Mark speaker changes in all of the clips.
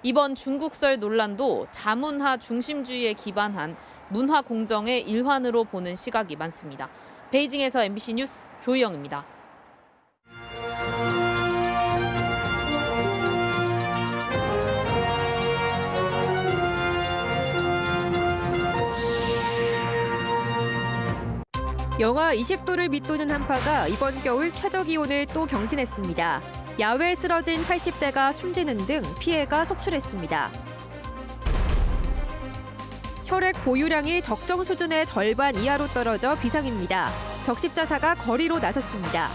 Speaker 1: 이번 중국설 논란도 자문화 중심주의에 기반한 문화 공정의 일환으로 보는 시각이 많습니다. 베이징에서 MBC 뉴스 조희영입니다.
Speaker 2: 영하 20도를 밑도는 한파가 이번 겨울 최저기온을 또 경신했습니다. 야외에 쓰러진 80대가 숨지는 등 피해가 속출했습니다. 혈액 보유량이 적정 수준의 절반 이하로 떨어져 비상입니다. 적십자사가 거리로 나섰습니다.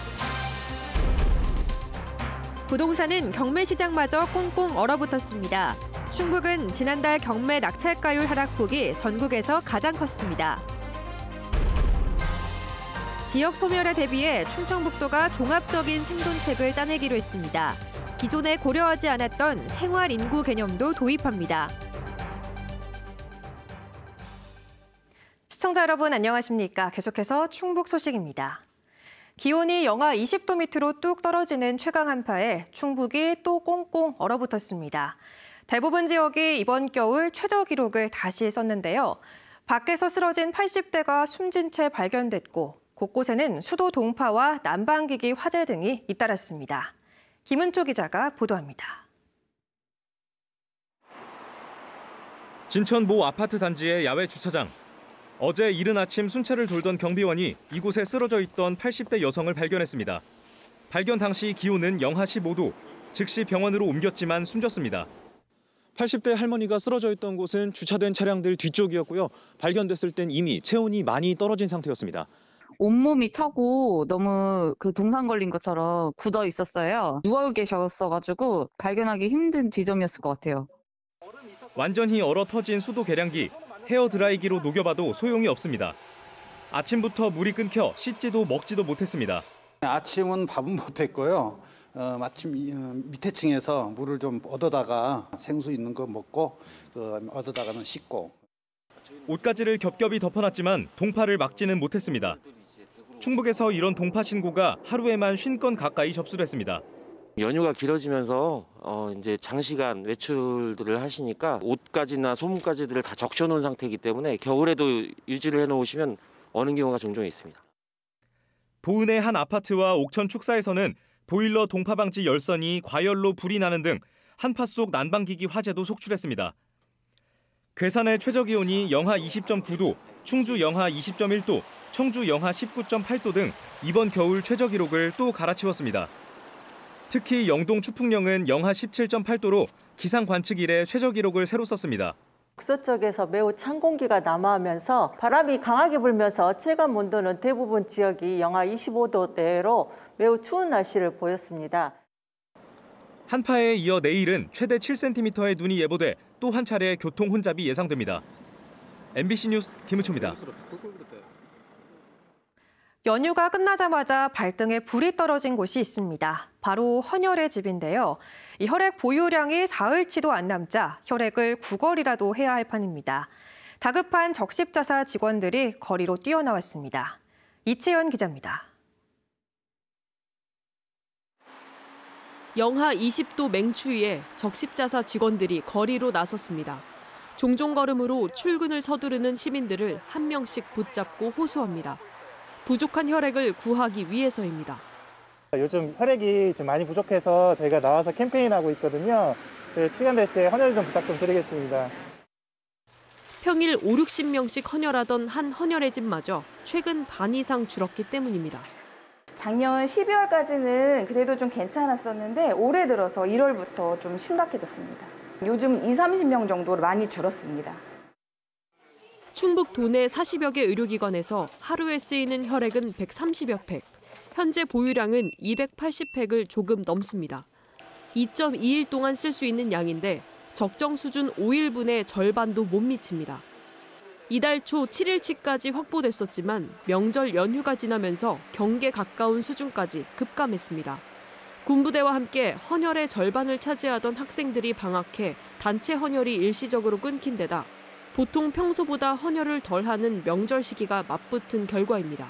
Speaker 2: 부동산은 경매 시장마저 꽁꽁 얼어붙었습니다. 충북은 지난달 경매 낙찰가율 하락폭이 전국에서 가장 컸습니다. 지역 소멸에 대비해 충청북도가 종합적인 생존책을 짜내기로 했습니다. 기존에 고려하지 않았던 생활 인구 개념도 도입합니다. 시청자 여러분 안녕하십니까? 계속해서 충북 소식입니다. 기온이 영하 20도 밑으로 뚝 떨어지는 최강 한파에 충북이 또 꽁꽁 얼어붙었습니다. 대부분 지역이 이번 겨울 최저 기록을 다시 썼는데요. 밖에서 쓰러진 80대가 숨진 채 발견됐고 곳곳에는 수도 동파와 난방기기 화재 등이 잇따랐습니다. 김은초 기자가 보도합니다.
Speaker 3: 진천 모 아파트 단지의 야외 주차장. 어제 이른 아침 순찰을 돌던 경비원이 이곳에 쓰러져 있던 80대 여성을 발견했습니다. 발견 당시 기온은 영하 15도, 즉시 병원으로 옮겼지만 숨졌습니다.
Speaker 4: 80대 할머니가 쓰러져 있던 곳은 주차된 차량들 뒤쪽이었고요. 발견됐을 땐 이미 체온이 많이 떨어진 상태였습니다.
Speaker 5: 온몸이 차고 너무 동상 걸린 것처럼 굳어 있었어요. 누워 계셨어가지고 발견하기 힘든 지점이었을 것 같아요.
Speaker 3: 완전히 얼어 터진 수도 계량기, 헤어드라이기로 녹여봐도 소용이 없습니다. 아침부터 물이 끊겨 씻지도 먹지도 못했습니다.
Speaker 6: 아침은 밥은 못했고요. 마침 밑에 층에서 물을 좀 얻어다가 생수 있는 거 먹고 얻어다가는 씻고.
Speaker 3: 옷가지를 겹겹이 덮어놨지만 동파를 막지는 못했습니다. 충북에서 이런 동파 신고가 하루에만 50건 가까이 접수됐습니다.
Speaker 7: 연휴가 길어지면서 이제 장시간 외출들을 하시니까 옷가지나 소문가지들을 다 적셔놓은 상태이기 때문에 겨울에도 유지를 해놓으시면 어는 경우가 종종 있습니다.
Speaker 3: 보은의 한 아파트와 옥천 축사에서는 보일러 동파 방지 열선이 과열로 불이 나는 등 한파 속 난방기기 화재도 속출했습니다. 괴산의 최저기온이 영하 20.9도, 충주 영하 20.1도, 청주 영하 19.8도 등 이번 겨울 최저 기록을 또 갈아치웠습니다. 특히 영동 추풍령은 영하 17.8도로 기상 관측 이래 최저 기록을 새로 썼습니다.
Speaker 8: 북서쪽에서 매우 찬 공기가 남하하면서 바람이 강하게 불면서 체감 온도는 대부분 지역이 영하 25도대로 매우 추운 날씨를 보였습니다.
Speaker 3: 한파에 이어 내일은 최대 7cm의 눈이 예보돼 또 한 차례 교통 혼잡이 예상됩니다. MBC 뉴스 김은초입니다.
Speaker 2: 연휴가 끝나자마자 발등에 불이 떨어진 곳이 있습니다. 바로 헌혈의 집인데요. 이 혈액 보유량이 사흘치도 안 남자 혈액을 구걸이라도 해야 할 판입니다. 다급한 적십자사 직원들이 거리로 뛰어나왔습니다. 이채연 기자입니다.
Speaker 9: 영하 20도 맹추위에 적십자사 직원들이 거리로 나섰습니다. 종종 걸음으로 출근을 서두르는 시민들을 한 명씩 붙잡고 호소합니다. 부족한 혈액을 구하기 위해서입니다.
Speaker 10: 요즘 혈액이 좀 많이 부족해서 저희가 나와서 캠페인하고 있거든요. 시간 되실 때 헌혈 좀 부탁 좀 드리겠습니다.
Speaker 9: 평일 5, 60명씩 헌혈하던 한 헌혈의 집마저 최근 반 이상 줄었기 때문입니다.
Speaker 11: 작년 12월까지는 그래도 좀 괜찮았었는데 올해 들어서 1월부터 좀 심각해졌습니다. 요즘 20, 30명 정도로 많이 줄었습니다.
Speaker 9: 충북 도내 40여 개 의료기관에서 하루에 쓰이는 혈액은 130여 팩, 현재 보유량은 280팩을 조금 넘습니다. 2.2일 동안 쓸 수 있는 양인데 적정 수준 5일분의 절반도 못 미칩니다. 이달 초 7일치까지 확보됐었지만 명절 연휴가 지나면서 경계 가까운 수준까지 급감했습니다. 군부대와 함께 헌혈의 절반을 차지하던 학생들이 방학해 단체 헌혈이 일시적으로 끊긴 데다 보통 평소보다 헌혈을 덜하는 명절 시기가 맞붙은 결과입니다.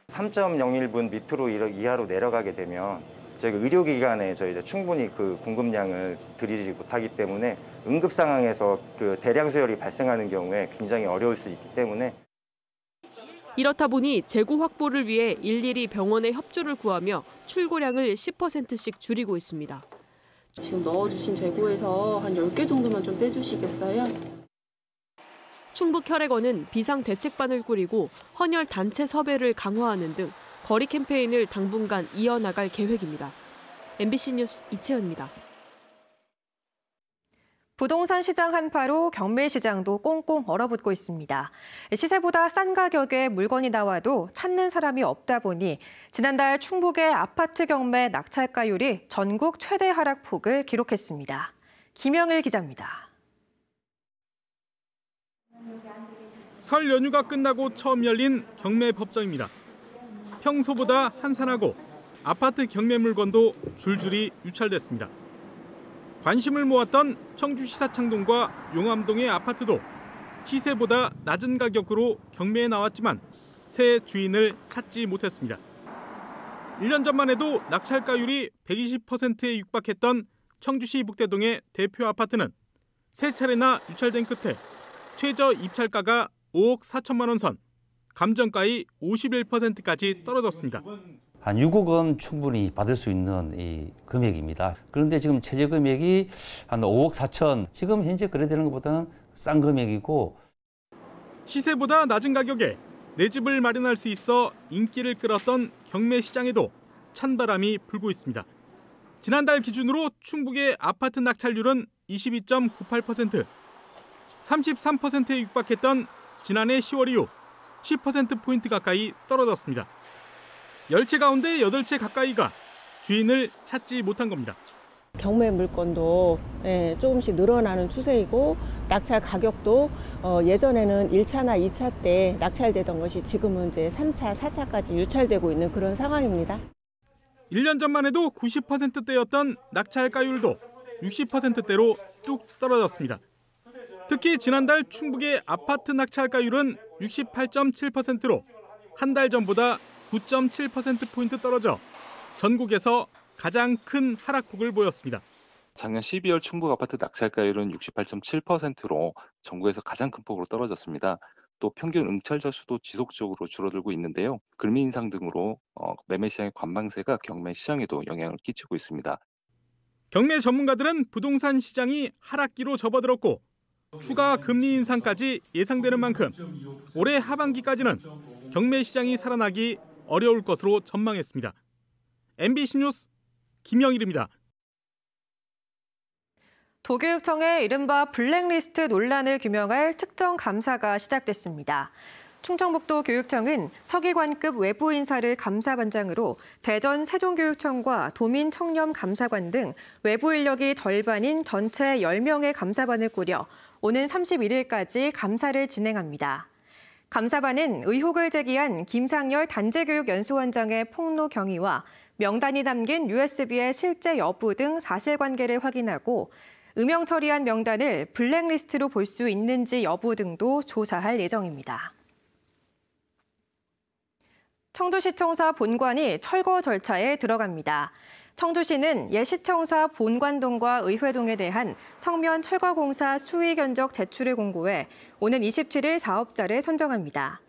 Speaker 12: 3.01분 밑으로 이하로 내려가게 되면 저희가 의료기관에 저희가 충분히 그 공급량을 드리지 못하기 때문에 응급 상황에서 그 대량 수혈이 발생하는 경우에 굉장히 어려울 수 있기 때문에
Speaker 9: 이렇다 보니 재고 확보를 위해 일일이 병원의 협조를 구하며 출고량을 10%씩 줄이고 있습니다.
Speaker 13: 지금 넣어주신 재고에서 한 10개 정도만 좀 빼주시겠어요?
Speaker 9: 충북혈액원은 비상대책반을 꾸리고 헌혈 단체 섭외를 강화하는 등 거리 캠페인을 당분간 이어나갈 계획입니다. MBC 뉴스 이채연입니다.
Speaker 2: 부동산 시장 한파로 경매 시장도 꽁꽁 얼어붙고 있습니다. 시세보다 싼 가격에 물건이 나와도 찾는 사람이 없다 보니 지난달 충북의 아파트 경매 낙찰가율이 전국 최대 하락폭을 기록했습니다. 김영일 기자입니다.
Speaker 14: 설 연휴가 끝나고 처음 열린 경매 법정입니다. 평소보다 한산하고 아파트 경매 물건도 줄줄이 유찰됐습니다. 관심을 모았던 청주 시사창동과 용암동의 아파트도 시세보다 낮은 가격으로 경매에 나왔지만 새 주인을 찾지 못했습니다. 1년 전만 해도 낙찰가율이 120%에 육박했던 청주시 북대동의 대표 아파트는 세 차례나 유찰된 끝에 최저 입찰가가 5억 4천만 원 선, 감정가의 51%까지 떨어졌습니다.
Speaker 15: 한 6억 원 충분히 받을 수 있는 이 금액입니다. 그런데 지금 최저 금액이 한 5억 4천, 지금 현재 거래되는 것보다는 싼 금액이고
Speaker 14: 시세보다 낮은 가격에 내 집을 마련할 수 있어 인기를 끌었던 경매 시장에도 찬바람이 불고 있습니다. 지난달 기준으로 충북의 아파트 낙찰률은 22.98%, 33%에 육박했던 지난해 10월 이후 10%포인트 가까이 떨어졌습니다. 10채 가운데 8채 가까이가 주인을 찾지 못한 겁니다.
Speaker 16: 경매 물건도 조금씩 늘어나는 추세이고 낙찰 가격도 예전에는 1차나 2차 때 낙찰되던 것이 지금은 이제 3차, 4차까지 유찰되고 있는 그런 상황입니다.
Speaker 14: 1년 전만 해도 90%대였던 낙찰가율도 60%대로 뚝 떨어졌습니다. 특히 지난달 충북의 아파트 낙찰가율은 68.7%로 한 달 전보다 9.7%포인트 떨어져 전국에서 가장 큰 하락폭을 보였습니다.
Speaker 17: 작년 12월 충북 아파트 낙찰가율은 68.7%로 전국에서 가장 큰 폭으로 떨어졌습니다. 또 평균 응찰자 수도 지속적으로 줄어들고 있는데요. 금리 인상 등으로 매매 시장의 관망세가 경매 시장에도 영향을 끼치고 있습니다.
Speaker 14: 경매 전문가들은 부동산 시장이 하락기로 접어들었고 추가 금리 인상까지 예상되는 만큼 올해 하반기까지는 경매 시장이 살아나기 어려울 것으로 전망했습니다. MBC 뉴스 김영일입니다.
Speaker 2: 도교육청의 이른바 블랙리스트 논란을 규명할 특정 감사가 시작됐습니다. 충청북도 교육청은 서기관급 외부 인사를 감사반장으로 대전 세종교육청과 도민청렴감사관 등 외부 인력이 절반인 전체 10명의 감사반을 꾸려 오는 31일까지 감사를 진행합니다. 감사반은 의혹을 제기한 김상열 단재교육연수원장의 폭로 경위와 명단이 담긴 USB의 실제 여부 등 사실관계를 확인하고 음영 처리한 명단을 블랙리스트로 볼 수 있는지 여부 등도 조사할 예정입니다. 청주시청사 본관이 철거 절차에 들어갑니다. 청주시는 옛 시청사 본관동과 의회동에 대한 성면 철거공사 수의 견적 제출을 공고해 오는 27일 사업자를 선정합니다.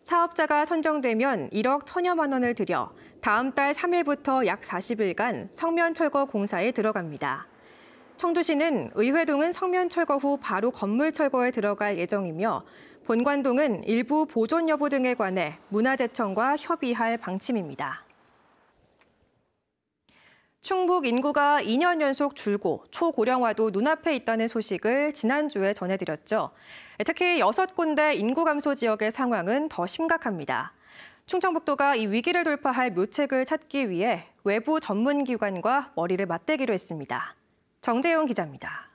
Speaker 2: 사업자가 선정되면 1억 1천여만 원을 들여 다음 달 3일부터 약 40일간 성면 철거 공사에 들어갑니다. 청주시는 의회동은 성면 철거 후 바로 건물 철거에 들어갈 예정이며 본관동은 일부 보존 여부 등에 관해 문화재청과 협의할 방침입니다. 충북 인구가 2년 연속 줄고 초고령화도 눈앞에 있다는 소식을 지난주에 전해드렸죠. 특히 6군데 인구 감소 지역의 상황은 더 심각합니다. 충청북도가 이 위기를 돌파할 묘책을 찾기 위해 외부 전문기관과 머리를 맞대기로 했습니다. 정재용 기자입니다.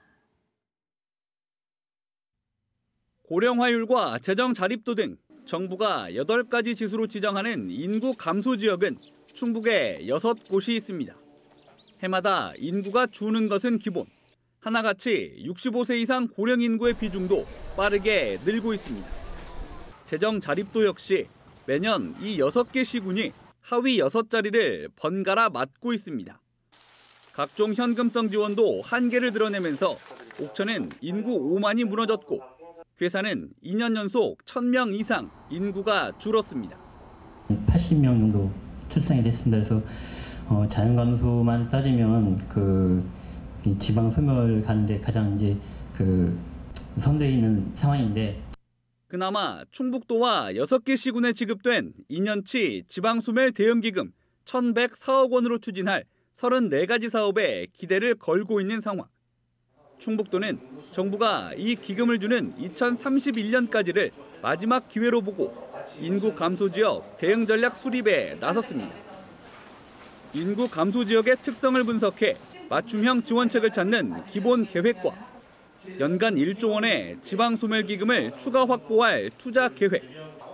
Speaker 18: 고령화율과 재정 자립도 등 정부가 8가지 지수로 지정하는 인구 감소 지역은 충북에 6곳이 있습니다. 해마다 인구가 주는 것은 기본. 하나같이 65세 이상 고령 인구의 비중도 빠르게 늘고 있습니다. 재정 자립도 역시 매년 이 6개 시군이 하위 6자리를 번갈아 맡고 있습니다. 각종 현금성 지원도 한계를 드러내면서 옥천은 인구 5만이 무너졌고 괴산은 2년 연속 1,000명 이상 인구가 줄었습니다.
Speaker 19: 80명 정도 출산이 됐습니다. 그래서 자연 감소만 따지면 이 지방 소멸 가는데 가장 이제 선두에 있는 상황인데.
Speaker 18: 그나마 충북도와 6개 시군에 지급된 2년치 지방소멸 대응기금 1,104억 원으로 추진할 34가지 사업에 기대를 걸고 있는 상황. 충북도는 정부가 이 기금을 주는 2031년까지를 마지막 기회로 보고 인구 감소 지역 대응 전략 수립에 나섰습니다. 인구 감소 지역의 특성을 분석해 맞춤형 지원책을 찾는 기본 계획과 연간 1조 원의 지방소멸기금을 추가 확보할 투자 계획,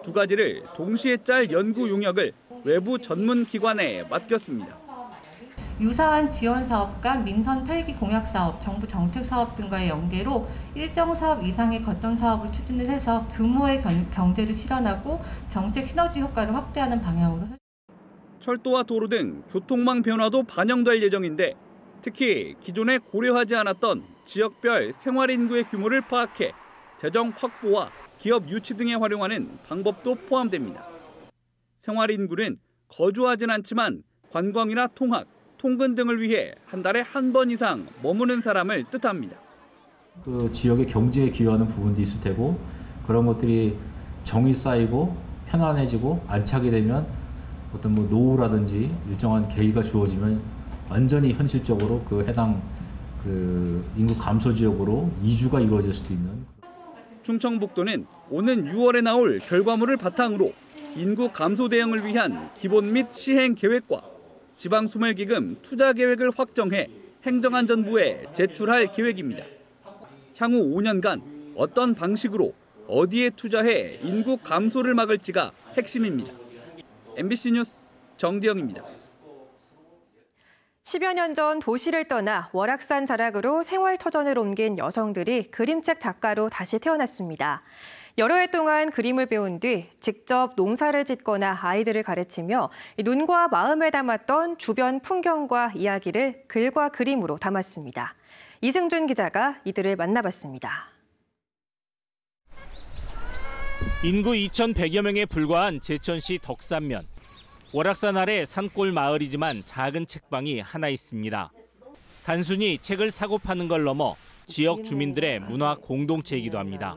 Speaker 18: 두 가지를 동시에 짤 연구 용역을 외부 전문 기관에 맡겼습니다.
Speaker 20: 유사한 지원 사업과 민선 폐기 공약 사업, 정부 정책 사업 등과의 연계로 일정 사업 이상의 거점 사업을 추진을 해서 규모의 경제를 실현하고 정책 시너지 효과를 확대하는 방향으로.
Speaker 18: 철도와 도로 등 교통망 변화도 반영될 예정인데 특히 기존에 고려하지 않았던 지역별 생활인구의 규모를 파악해 재정 확보와 기업 유치 등에 활용하는 방법도 포함됩니다. 생활인구는 거주하진 않지만 관광이나 통학, 통근 등을 위해 한 달에 한 번 이상 머무는 사람을 뜻합니다.
Speaker 21: 그 지역의 경제에 기여하는 부분도 있을 테고 그런 것들이 정이 쌓이고 편안해지고 안착이 되면 어떤 노후라든지 일정한 계기가 주어지면 완전히 현실적으로 해당 인구 감소 지역으로 이주가 이루어질 수도 있는.
Speaker 18: 충청북도는 오는 6월에 나올 결과물을 바탕으로 인구 감소 대응을 위한 기본 및 시행 계획과 지방소멸기금 투자 계획을 확정해 행정안전부에 제출할 계획입니다. 향후 5년간 어떤 방식으로 어디에 투자해 인구 감소를 막을지가 핵심입니다. MBC 뉴스 정디영입니다.
Speaker 2: 10여 년 전 도시를 떠나 월악산 자락으로 생활터전을 옮긴 여성들이 그림책 작가로 다시 태어났습니다. 여러 해 동안 그림을 배운 뒤 직접 농사를 짓거나 아이들을 가르치며 눈과 마음에 담았던 주변 풍경과 이야기를 글과 그림으로 담았습니다. 이승준 기자가 이들을 만나봤습니다.
Speaker 22: 인구 2,100여 명에 불과한 제천시 덕산면. 월악산 아래 산골 마을이지만 작은 책방이 하나 있습니다. 단순히 책을 사고 파는 걸 넘어 지역 주민들의 문화 공동체이기도 합니다.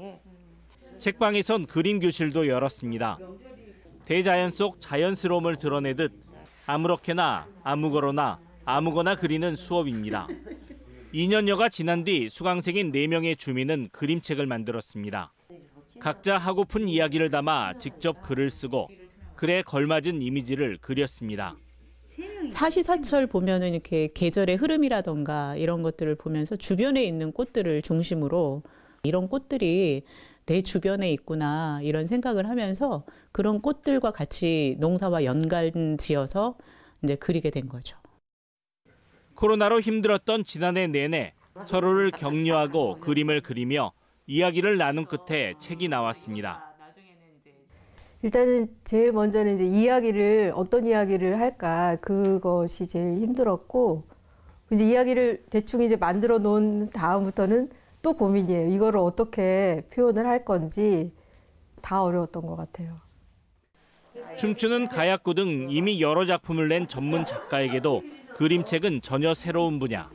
Speaker 22: 책방에선 그림 교실도 열었습니다. 대자연 속 자연스러움을 드러내듯 아무렇게나 아무거나 아무거나 그리는 수업입니다. 2년여가 지난 뒤 수강생인 4명의 주민은 그림책을 만들었습니다. 각자 하고픈 이야기를 담아 직접 글을 쓰고 글에 걸맞은 이미지를 그렸습니다.
Speaker 23: 사시사철 보면은 이렇게 계절의 흐름이라던가 이런 것들을 보면서 주변에 있는 꽃들을 중심으로 이런 꽃들이 내 주변에 있구나 이런 생각을 하면서 그런 꽃들과 같이 농사와 연관지어서 이제 그리게 된 거죠.
Speaker 22: 코로나로 힘들었던 지난해 내내 서로를 격려하고 그림을 그리며 이야기를 나눈 끝에 책이 나왔습니다.
Speaker 24: 일단은 제일 먼저는 이제 이야기를 어떤 이야기를 할까 그것이 제일 힘들었고 이제 이야기를 대충 이제 만들어 놓은 다음부터는 또 고민이에요. 이거를 어떻게 표현을 할 건지 다 어려웠던 것 같아요.
Speaker 22: 춤추는 가야꾸 등 이미 여러 작품을 낸 전문 작가에게도 그림책은 전혀 새로운 분야.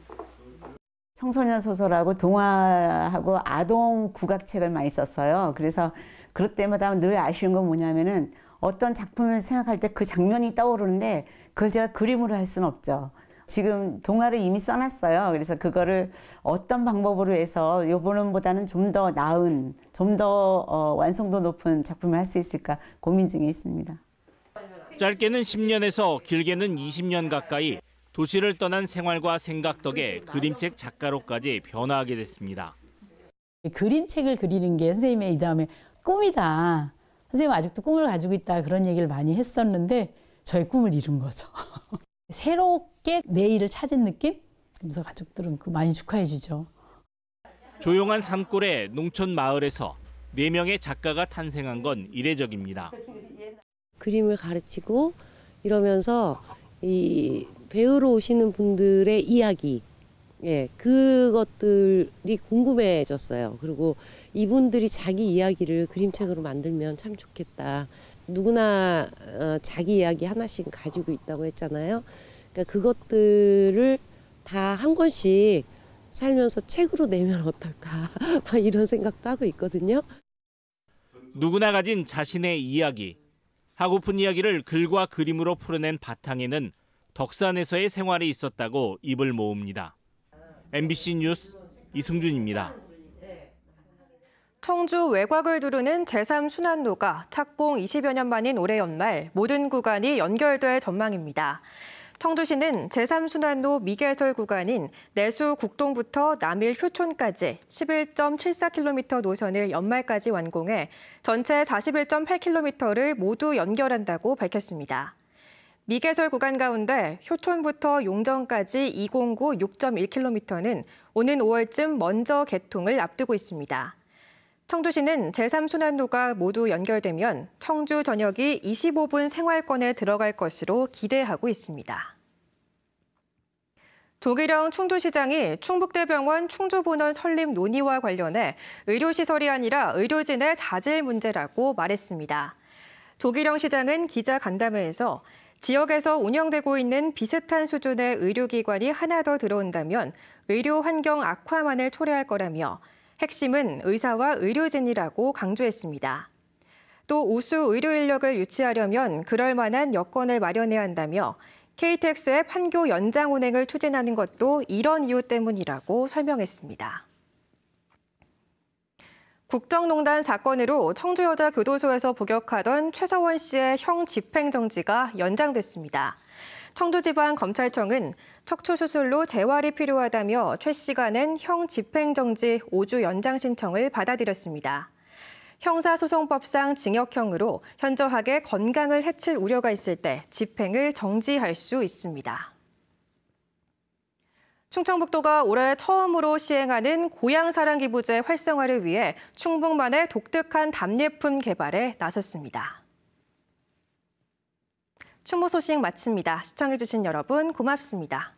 Speaker 25: 청소년 소설하고 동화하고 아동 국악책을 많이 썼어요. 그래서 그럴 때마다 늘 아쉬운 건 뭐냐면은 어떤 작품을 생각할 때 그 장면이 떠오르는데 그걸 제가 그림으로 할 수는 없죠. 지금 동화를 이미 써놨어요. 그래서 그거를 어떤 방법으로 해서 요번보다는 좀 더 나은, 좀 더 완성도 높은 작품을 할 수 있을까 고민 중에 있습니다.
Speaker 22: 짧게는 10년에서 길게는 20년 가까이 도시를 떠난 생활과 생각 덕에 그림책 작가로까지 변화하게 됐습니다.
Speaker 26: 그림책을 그리는 게 선생님의 이 다음에 꿈이다. 선생님 아직도 꿈을 가지고 있다. 그런 얘기를 많이 했었는데 저의 꿈을 이룬 거죠. 새롭게 내 일을 찾은 느낌? 그래서 가족들은 많이 축하해 주죠.
Speaker 22: 조용한 산골의 농촌 마을에서 4명의 작가가 탄생한 건 이례적입니다.
Speaker 27: 그림을 가르치고
Speaker 1: 이러면서 이 배우러 오시는 분들의 이야기, 그것들이 궁금해졌어요. 그리고 이분들이 자기 이야기를 그림책으로 만들면 참 좋겠다. 누구나 자기 이야기 하나씩 가지고 있다고 했잖아요. 그러니까 그것들을 다 한 권씩 살면서 책으로 내면 어떨까 이런 생각도 하고 있거든요.
Speaker 22: 누구나 가진 자신의 이야기, 하고픈 이야기를 글과 그림으로 풀어낸 바탕에는 덕산에서의 생활이 있었다고 입을 모읍니다. MBC 뉴스 이승준입니다.
Speaker 2: 청주 외곽을 두르는 제3순환로가 착공 20여 년 만인 올해 연말 모든 구간이 연결될 전망입니다. 청주시는 제3순환로 미개설 구간인 내수 국동부터 남일 효촌까지 11.74km 노선을 연말까지 완공해 전체 41.8km를 모두 연결한다고 밝혔습니다. 미개설 구간 가운데 효촌부터 용정까지 209 6.1km는 오는 5월쯤 먼저 개통을 앞두고 있습니다. 청주시는 제3순환로가 모두 연결되면 청주 전역이 25분 생활권에 들어갈 것으로 기대하고 있습니다. 조기령 충주시장이 충북대병원 충주본원 설립 논의와 관련해 의료시설이 아니라 의료진의 자질 문제라고 말했습니다. 조기령 시장은 기자 간담회에서 지역에서 운영되고 있는 비슷한 수준의 의료기관이 하나 더 들어온다면 의료 환경 악화만을 초래할 거라며 핵심은 의사와 의료진이라고 강조했습니다. 또 우수 의료 인력을 유치하려면 그럴 만한 여건을 마련해야 한다며 KTX의 판교 연장 운행을 추진하는 것도 이런 이유 때문이라고 설명했습니다. 국정농단 사건으로 청주여자교도소에서 복역하던 최서원 씨의 형 집행정지가 연장됐습니다. 청주지방검찰청은 척추수술로 재활이 필요하다며 최 씨가 낸 형 집행정지 5주 연장 신청을 받아들였습니다. 형사소송법상 징역형으로 현저하게 건강을 해칠 우려가 있을 때 집행을 정지할 수 있습니다. 충청북도가 올해 처음으로 시행하는 고향사랑기부제 활성화를 위해 충북만의 독특한 답례품 개발에 나섰습니다. 추모 소식 마칩니다. 시청해주신 여러분 고맙습니다.